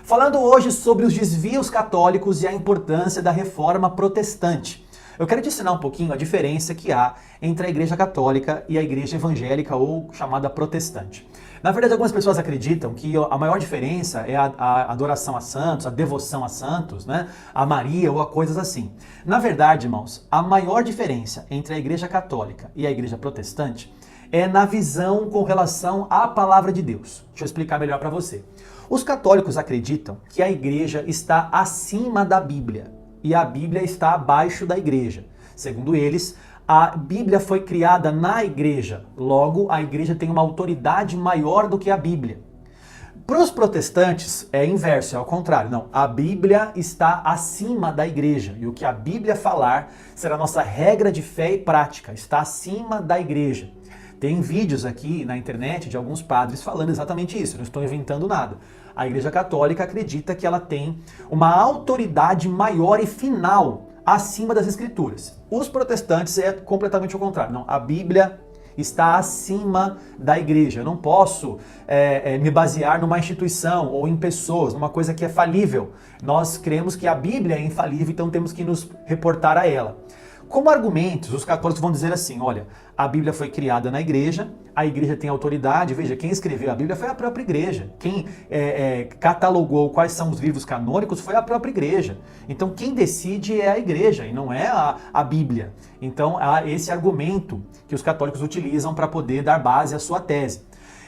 falando hoje sobre os desvios católicos e a importância da reforma protestante. Eu quero te ensinar um pouquinho a diferença que há entre a Igreja Católica e a Igreja Evangélica ou chamada protestante. Na verdade, algumas pessoas acreditam que a maior diferença é a adoração a santos, a devoção a santos, né? A Maria ou a coisas assim. Na verdade, irmãos, a maior diferença entre a Igreja Católica e a Igreja Protestante é na visão com relação à palavra de Deus. Deixa eu explicar melhor para você. Os católicos acreditam que a Igreja está acima da Bíblia e a Bíblia está abaixo da Igreja. Segundo eles, a Bíblia foi criada na Igreja, logo a Igreja tem uma autoridade maior do que a Bíblia. Para os protestantes é inverso, é ao contrário. Não, a Bíblia está acima da Igreja e o que a Bíblia falar será nossa regra de fé e prática, está acima da Igreja. Tem vídeos aqui na internet de alguns padres falando exatamente isso, não estou inventando nada. A Igreja Católica acredita que ela tem uma autoridade maior e final acima das Escrituras. Os protestantes é completamente o contrário. Não, a Bíblia está acima da Igreja. Eu não posso me basear numa instituição ou em pessoas, numa coisa que é falível. Nós cremos que a Bíblia é infalível, então temos que nos reportar a ela. Como argumentos, os católicos vão dizer assim, olha, a Bíblia foi criada na Igreja, a Igreja tem autoridade, veja, quem escreveu a Bíblia foi a própria Igreja, quem catalogou quais são os livros canônicos foi a própria Igreja. Então quem decide é a Igreja e não é a Bíblia. Então há esse argumento que os católicos utilizam para poder dar base à sua tese.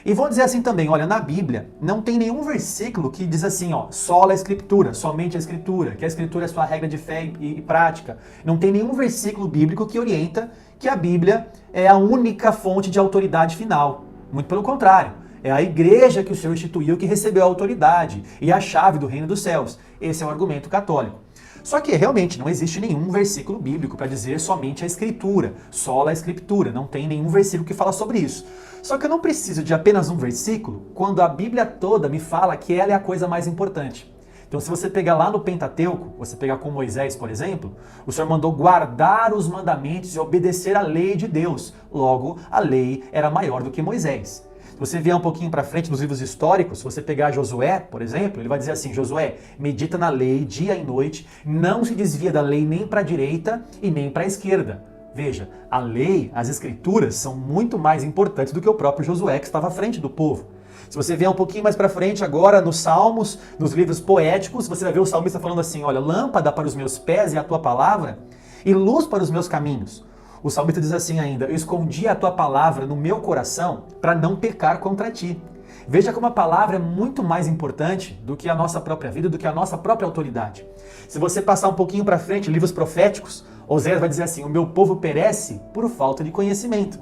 E vou dizer assim também, olha, na Bíblia não tem nenhum versículo que diz assim, ó, sola a Escritura, somente a Escritura, que a Escritura é sua regra de fé e prática. Não tem nenhum versículo bíblico que orienta que a Bíblia é a única fonte de autoridade final. Muito pelo contrário, é a Igreja que o Senhor instituiu que recebeu a autoridade e a chave do reino dos céus. Esse é o argumento católico. Só que realmente não existe nenhum versículo bíblico para dizer somente a Escritura, sola a Escritura, não tem nenhum versículo que fala sobre isso. Só que eu não preciso de apenas um versículo quando a Bíblia toda me fala que ela é a coisa mais importante. Então se você pegar lá no Pentateuco, você pegar com Moisés, por exemplo, o Senhor mandou guardar os mandamentos e obedecer à lei de Deus. Logo, a lei era maior do que Moisés. Se você vier um pouquinho para frente nos livros históricos, se você pegar Josué, por exemplo, ele vai dizer assim, Josué, medita na lei dia e noite, não se desvia da lei nem para a direita e nem para a esquerda. Veja, a lei, as escrituras são muito mais importantes do que o próprio Josué que estava à frente do povo. Se você vier um pouquinho mais para frente agora nos Salmos, nos livros poéticos, você vai ver o salmista falando assim, olha, lâmpada para os meus pés é a tua palavra e luz para os meus caminhos. O salmista diz assim ainda, eu escondi a tua palavra no meu coração para não pecar contra ti. Veja como a palavra é muito mais importante do que a nossa própria vida, do que a nossa própria autoridade. Se você passar um pouquinho para frente, livros proféticos, Oséias vai dizer assim, o meu povo perece por falta de conhecimento.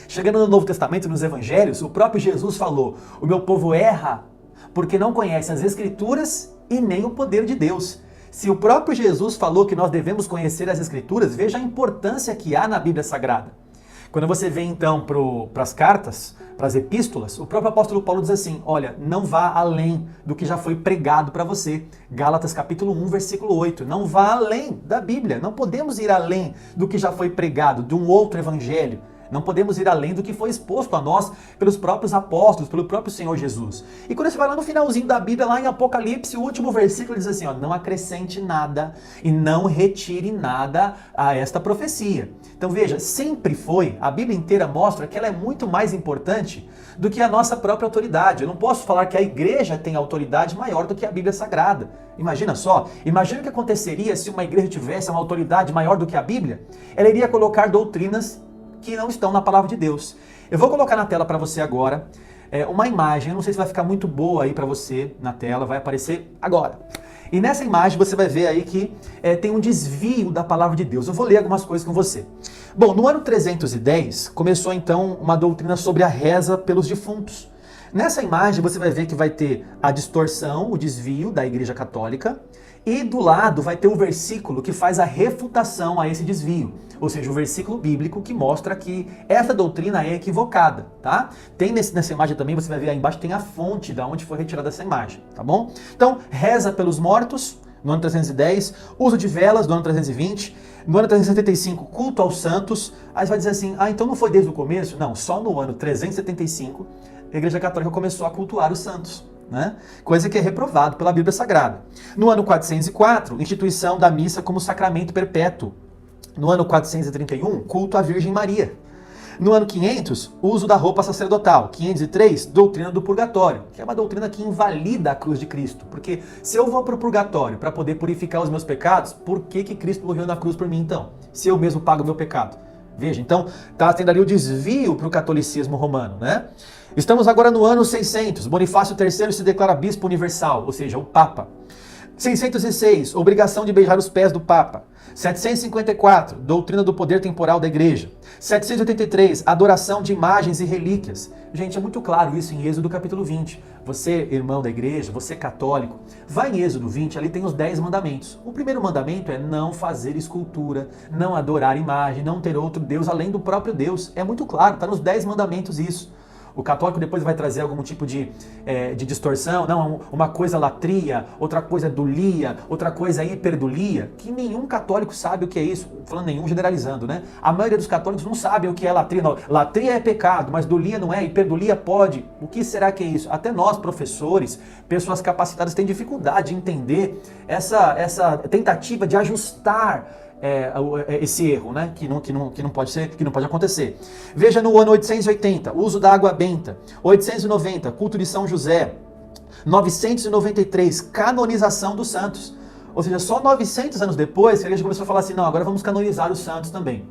Chegando no Novo Testamento, nos Evangelhos, o próprio Jesus falou, o meu povo erra porque não conhece as Escrituras e nem o poder de Deus. Se o próprio Jesus falou que nós devemos conhecer as Escrituras, veja a importância que há na Bíblia Sagrada. Quando você vem então para as cartas, para as epístolas, o próprio apóstolo Paulo diz assim, olha, não vá além do que já foi pregado para você. Gálatas capítulo 1, versículo 8, não vá além da Bíblia, não podemos ir além do que já foi pregado, de um outro evangelho. Não podemos ir além do que foi exposto a nós pelos próprios apóstolos, pelo próprio Senhor Jesus. E quando você vai lá no finalzinho da Bíblia, lá em Apocalipse, o último versículo diz assim, ó, não acrescente nada e não retire nada a esta profecia. Então veja, sempre foi, a Bíblia inteira mostra que ela é muito mais importante do que a nossa própria autoridade. Eu não posso falar que a igreja tem autoridade maior do que a Bíblia Sagrada. Imagina só, imagina o que aconteceria se uma igreja tivesse uma autoridade maior do que a Bíblia. Ela iria colocar doutrinas que não estão na palavra de Deus. Eu vou colocar na tela para você agora uma imagem, eu não sei se vai ficar muito boa aí para você na tela, vai aparecer agora. E nessa imagem você vai ver aí que tem um desvio da palavra de Deus. Eu vou ler algumas coisas com você. Bom, no ano 310 começou então uma doutrina sobre a reza pelos defuntos. Nessa imagem você vai ver que vai ter a distorção, o desvio da Igreja Católica, e do lado vai ter o versículo que faz a refutação a esse desvio, ou seja, o versículo bíblico que mostra que essa doutrina é equivocada, tá? Tem nessa imagem também, você vai ver aí embaixo, tem a fonte da onde foi retirada essa imagem, tá bom? Então, reza pelos mortos, no ano 310, uso de velas, no ano 320, no ano 375, culto aos santos. Aí você vai dizer assim, então não foi desde o começo? Não, só no ano 375, a Igreja Católica começou a cultuar os santos. né? Coisa que é reprovado pela Bíblia Sagrada. No ano 404, instituição da missa como sacramento perpétuo. No ano 431, culto à Virgem Maria. No ano 500, uso da roupa sacerdotal. 503, doutrina do purgatório, que é uma doutrina que invalida a cruz de Cristo. Porque se eu vou para o purgatório para poder purificar os meus pecados, por que Cristo morreu na cruz por mim então? Se eu mesmo pago o meu pecado. Veja, então está tendo ali o desvio para o catolicismo romano, né? Estamos agora no ano 600. Bonifácio III se declara bispo universal, ou seja, o Papa. 606, obrigação de beijar os pés do Papa. 754, doutrina do poder temporal da Igreja. 783, adoração de imagens e relíquias. Gente, é muito claro isso em Êxodo capítulo 20. Você, irmão da igreja, você católico, vai em Êxodo 20, ali tem os 10 mandamentos. O primeiro mandamento é não fazer escultura, não adorar imagem, não ter outro Deus além do próprio Deus. É muito claro, está nos 10 mandamentos isso. O católico depois vai trazer algum tipo de distorção, não, uma coisa latria, outra coisa dulia, outra coisa hiperdulia, que nenhum católico sabe o que é isso, falando nenhum, generalizando, né? A maioria dos católicos não sabe o que é latria, não. Latria é pecado, mas dulia não é, hiperdulia pode. O que será que é isso? Até nós, professores, pessoas capacitadas, têm dificuldade de entender essa tentativa de ajustar esse erro, né? Que não pode ser, que não pode acontecer. Veja no ano 880, uso da água benta. 890, culto de São José. 993, canonização dos santos. Ou seja, só 900 anos depois, a igreja começou a falar assim, não, agora vamos canonizar os santos também.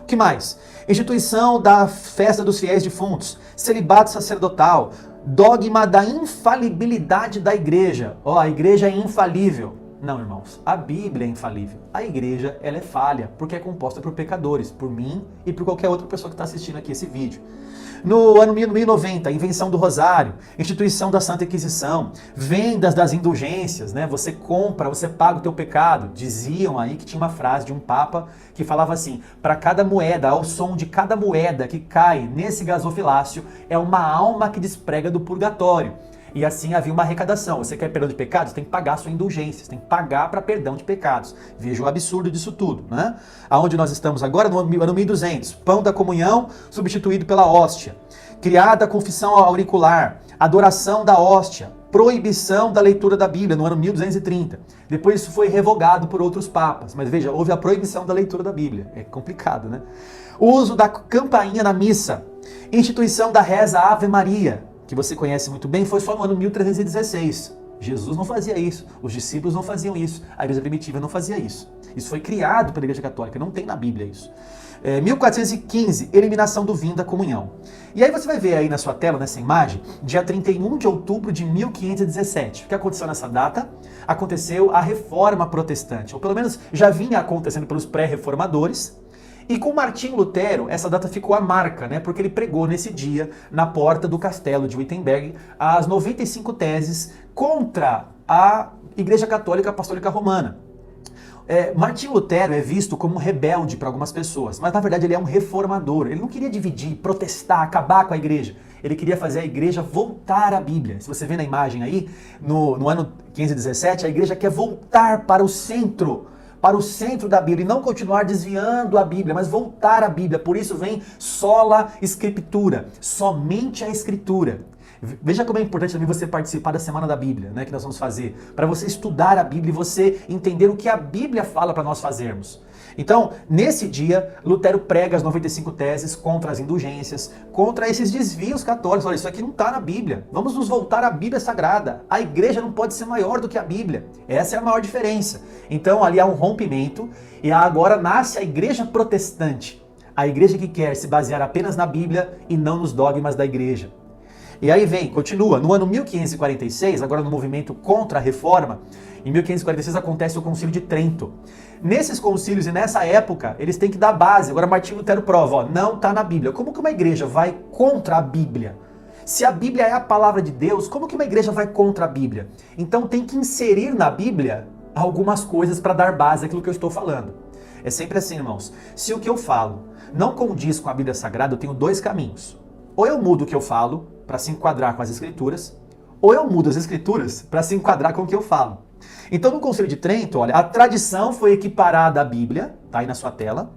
O que mais? Instituição da festa dos fiéis defuntos, celibato sacerdotal, dogma da infalibilidade da igreja. A igreja é infalível. Não, irmãos, a Bíblia é infalível. A igreja, ela é falha, porque é composta por pecadores, por mim e por qualquer outra pessoa que está assistindo aqui esse vídeo. No ano 1090, invenção do rosário, instituição da Santa Inquisição, vendas das indulgências, né? Você compra, você paga o teu pecado. Diziam aí que tinha uma frase de um papa que falava assim, para cada moeda, ao som de cada moeda que cai nesse gasofilácio, é uma alma que desprega do purgatório. E assim havia uma arrecadação. Você quer perdão de pecados? Tem que pagar a sua indulgência, tem que pagar para perdão de pecados. Veja o absurdo disso tudo, né? Aonde nós estamos agora? No ano 1200. Pão da comunhão substituído pela hóstia. Criada a confissão auricular. Adoração da hóstia. Proibição da leitura da Bíblia no ano 1230. Depois isso foi revogado por outros papas. Mas veja, houve a proibição da leitura da Bíblia. É complicado, né? O uso da campainha na missa. Instituição da reza Ave Maria, que você conhece muito bem, foi só no ano 1316. Jesus não fazia isso, os discípulos não faziam isso, a igreja primitiva não fazia isso. Isso foi criado pela igreja católica, não tem na Bíblia isso. 1415, eliminação do vinho da comunhão. E aí você vai ver aí na sua tela, nessa imagem, dia 31 de outubro de 1517. O que aconteceu nessa data? Aconteceu a Reforma Protestante, ou pelo menos já vinha acontecendo pelos pré-reformadores. E com Martinho Lutero, essa data ficou a marca, né? Porque ele pregou nesse dia, na porta do castelo de Wittenberg, as 95 teses contra a Igreja Católica Apostólica Romana. Martinho Lutero é visto como um rebelde para algumas pessoas, mas na verdade ele é um reformador. Ele não queria dividir, protestar, acabar com a igreja. Ele queria fazer a igreja voltar à Bíblia. Se você vê na imagem aí, no ano 1517, a igreja quer voltar para o centro da Bíblia e não continuar desviando a Bíblia, mas voltar à Bíblia. Por isso vem sola Scriptura, somente a Escritura. Veja como é importante também você participar da Semana da Bíblia, né, que nós vamos fazer, para você estudar a Bíblia e você entender o que a Bíblia fala para nós fazermos. Então, nesse dia, Lutero prega as 95 teses contra as indulgências, contra esses desvios católicos. Olha, isso aqui não está na Bíblia. Vamos nos voltar à Bíblia Sagrada. A igreja não pode ser maior do que a Bíblia. Essa é a maior diferença. Então, ali há um rompimento e agora nasce a igreja protestante. A igreja que quer se basear apenas na Bíblia e não nos dogmas da igreja. E aí continua, no ano 1546, agora no movimento contra a reforma, em 1546 acontece o Concílio de Trento. Nesses concílios e nessa época, eles têm que dar base. Agora Martinho Lutero prova, não está na Bíblia. Como que uma igreja vai contra a Bíblia? Se a Bíblia é a palavra de Deus, como que uma igreja vai contra a Bíblia? Então tem que inserir na Bíblia algumas coisas para dar base àquilo que eu estou falando. É sempre assim, irmãos. Se o que eu falo não condiz com a Bíblia Sagrada, eu tenho dois caminhos. Ou eu mudo o que eu falo para se enquadrar com as Escrituras, ou eu mudo as Escrituras para se enquadrar com o que eu falo. Então, no Concílio de Trento, olha, a tradição foi equiparada à Bíblia, tá aí na sua tela,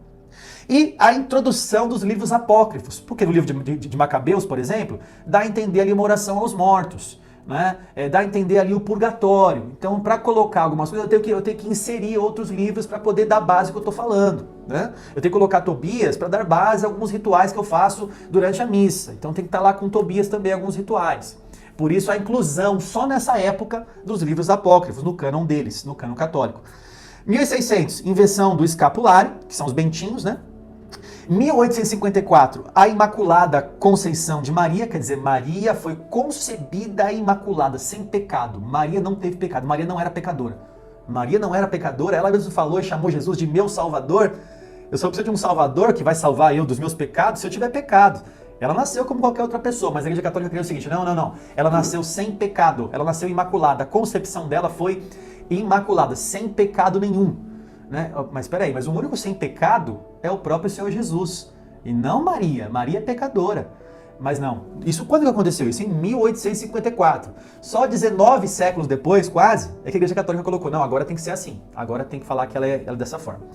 e a introdução dos livros apócrifos, porque no livro de Macabeus, por exemplo, dá a entender ali uma oração aos mortos. né? Dá a entender ali o purgatório. Então, para colocar algumas coisas, eu tenho que inserir outros livros para poder dar base ao que eu estou falando, né? Eu tenho que colocar Tobias para dar base a alguns rituais que eu faço durante a missa. Então, tem que estar lá com Tobias também alguns rituais. Por isso, a inclusão só nessa época dos livros apócrifos, no cânon deles, no cânon católico. 1600, invenção do escapulário, que são os bentinhos, né? 1854, a Imaculada Conceição de Maria, quer dizer, Maria foi concebida imaculada, sem pecado. Maria não teve pecado, Maria não era pecadora. Maria não era pecadora, ela mesmo falou e chamou Jesus de meu Salvador. Eu só preciso de um Salvador que vai salvar eu dos meus pecados se eu tiver pecado. Ela nasceu como qualquer outra pessoa, mas a Igreja Católica queria o seguinte, não. Ela nasceu sem pecado, ela nasceu imaculada. A concepção dela foi imaculada, sem pecado nenhum. Né? Mas espera aí, mas o único sem pecado é o próprio Senhor Jesus, e não Maria. Maria é pecadora. Mas não, isso quando que aconteceu? Isso em 1854. Só 19 séculos depois, quase, é que a Igreja Católica colocou, não, agora tem que ser assim, agora tem que falar que ela é dessa forma.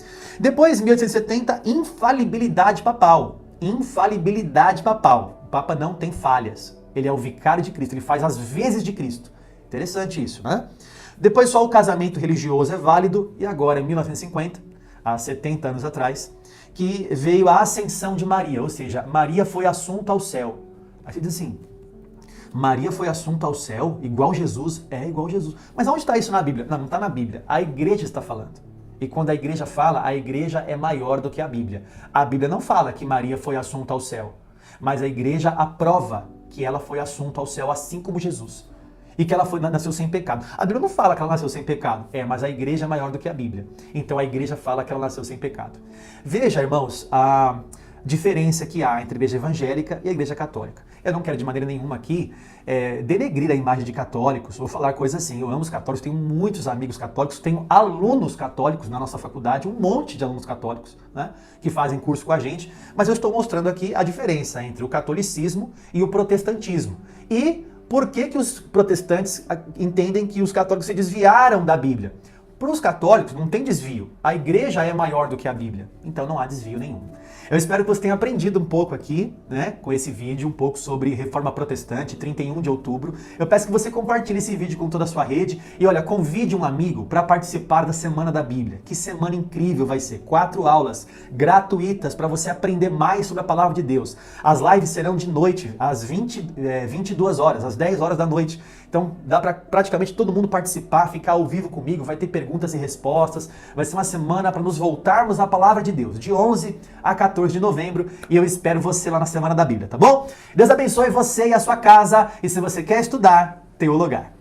Depois, 1870, infalibilidade papal. Infalibilidade papal. O Papa não tem falhas, ele é o vicário de Cristo, ele faz as vezes de Cristo. Interessante isso, né? Depois só o casamento religioso é válido, e agora em 1950, há 70 anos atrás, que veio a ascensão de Maria, ou seja, Maria foi assunta ao céu. Aí você diz assim, Maria foi assunta ao céu, igual Jesus? É igual Jesus. Mas onde está isso na Bíblia? Não está na Bíblia, a igreja está falando. E quando a igreja fala, a igreja é maior do que a Bíblia. A Bíblia não fala que Maria foi assunta ao céu, mas a igreja aprova que ela foi assunta ao céu, assim como Jesus. E que ela nasceu sem pecado. A Bíblia não fala que ela nasceu sem pecado. Mas a igreja é maior do que a Bíblia. Então a igreja fala que ela nasceu sem pecado. Veja, irmãos, a diferença que há entre a igreja evangélica e a igreja católica. Eu não quero de maneira nenhuma aqui denegrir a imagem de católicos, ou falar coisas assim. Eu amo os católicos, tenho muitos amigos católicos, tenho alunos católicos na nossa faculdade, um monte de alunos católicos, né, que fazem curso com a gente. Mas eu estou mostrando aqui a diferença entre o catolicismo e o protestantismo. E por que os protestantes entendem que os católicos se desviaram da Bíblia? Para os católicos não tem desvio. A igreja é maior do que a Bíblia. Então não há desvio nenhum. Eu espero que você tenha aprendido um pouco aqui, né, com esse vídeo, um pouco sobre Reforma Protestante, 31 de outubro. Eu peço que você compartilhe esse vídeo com toda a sua rede e, olha, convide um amigo para participar da Semana da Bíblia. Que semana incrível vai ser. 4 aulas gratuitas para você aprender mais sobre a Palavra de Deus. As lives serão de noite, às 22 horas, às 10 horas da noite. Então dá para praticamente todo mundo participar, ficar ao vivo comigo, vai ter perguntas e respostas. Vai ser uma semana para nos voltarmos à Palavra de Deus, de 11 a 14 de novembro, e eu espero você lá na Semana da Bíblia, tá bom? Deus abençoe você e a sua casa, e se você quer estudar, tem um lugar.